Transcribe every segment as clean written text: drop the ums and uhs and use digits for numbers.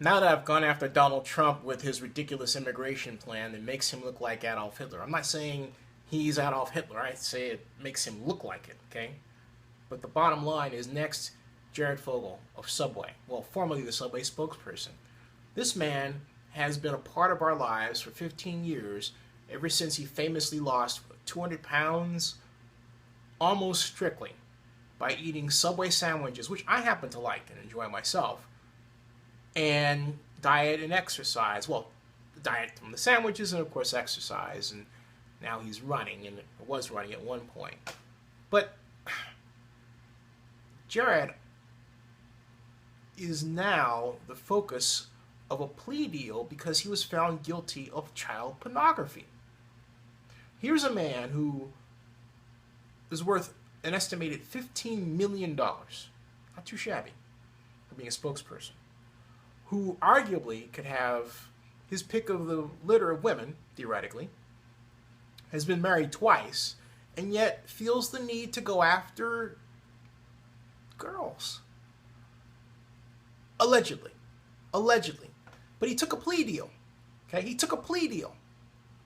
Now that I've gone after Donald Trump with his ridiculous immigration plan that makes him look like Adolf Hitler, I'm not saying he's Adolf Hitler. I say it makes him look like it, okay? But the bottom line is next, Jared Fogle of Subway, well, formerly the Subway spokesperson. This man has been a part of our lives for 15 years, ever since he famously lost 200 pounds almost strictly by eating Subway sandwiches, which I happen to like and enjoy myself, and diet and exercise. Well, diet from the sandwiches and, of course, exercise. And now he's running, and was running at one point. But Jared is now the focus of a plea deal because he was found guilty of child pornography. Here's a man who is worth an estimated $15 million. Not too shabby for being a spokesperson. Who arguably could have his pick of the litter of women, theoretically, has been married twice, and yet feels the need to go after girls. Allegedly. Allegedly. But he took a plea deal. Okay? He took a plea deal.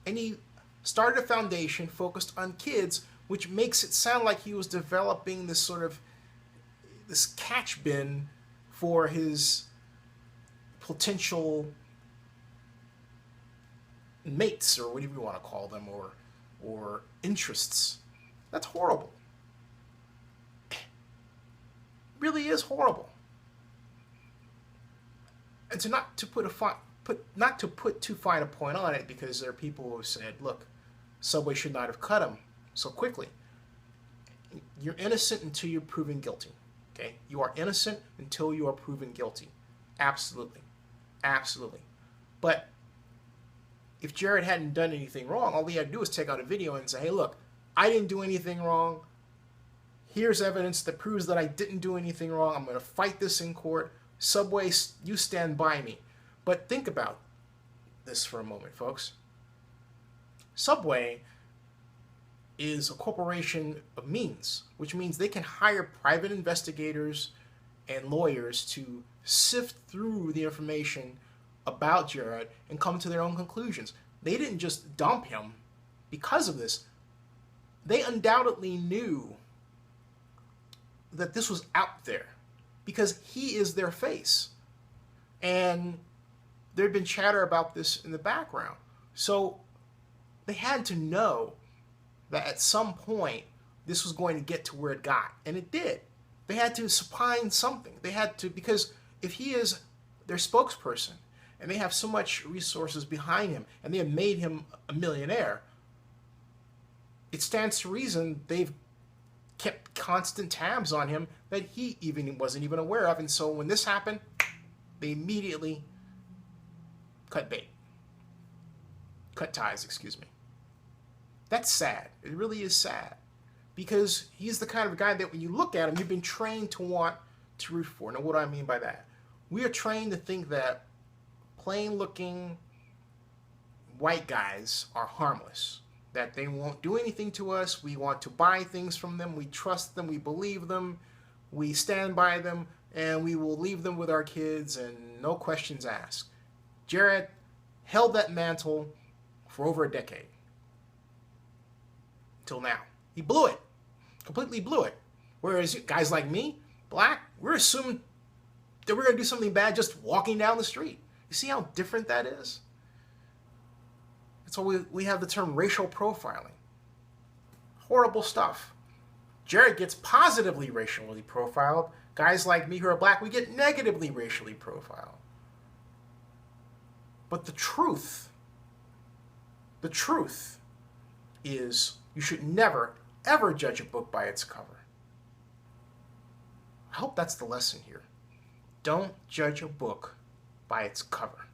And he started a foundation focused on kids, which makes it sound like he was developing this sort of this catch bin for his potential mates, or whatever you want to call them, or interests. That's horrible. It really is horrible. And to not to put too fine a point on it, because there are people who have said, look, Subway should not have cut him so quickly. You're innocent until you're proven guilty. Okay? You are innocent until you are proven guilty. Absolutely. Absolutely. But if Jared hadn't done anything wrong, all he had to do was take out a video and say, hey, look, I didn't do anything wrong. Here's evidence that proves that I didn't do anything wrong. I'm going to fight this in court. Subway, you stand by me. But think about this for a moment, folks. Subway is a corporation of means, which means they can hire private investigators and lawyers to sift through the information about Jared and come to their own conclusions. They didn't just dump him because of this. They undoubtedly knew that this was out there because he is their face. And there had been chatter about this in the background. So they had to know that at some point this was going to get to where it got. And it did. They had to supine something. They had to, because if he is their spokesperson and they have so much resources behind him and they have made him a millionaire, it stands to reason they've kept constant tabs on him that he wasn't even aware of. And so when this happened, they immediately cut bait. Cut ties, excuse me. That's sad. It really is sad. Because he's the kind of guy that when you look at him, you've been trained to want to root for. Now, what do I mean by that? We are trained to think that plain-looking white guys are harmless. That they won't do anything to us. We want to buy things from them. We trust them. We believe them. We stand by them. And we will leave them with our kids and no questions asked. Jared held that mantle for over a decade. Until now. He blew it. Completely blew it. Whereas guys like me, black, we're assuming that we're going to do something bad just walking down the street. You see how different that is? That's why we have the term racial profiling. Horrible stuff. Jared gets positively racially profiled. Guys like me who are black, we get negatively racially profiled. But the truth is you should never, ever judge a book by its cover. I hope that's the lesson here. Don't judge a book by its cover.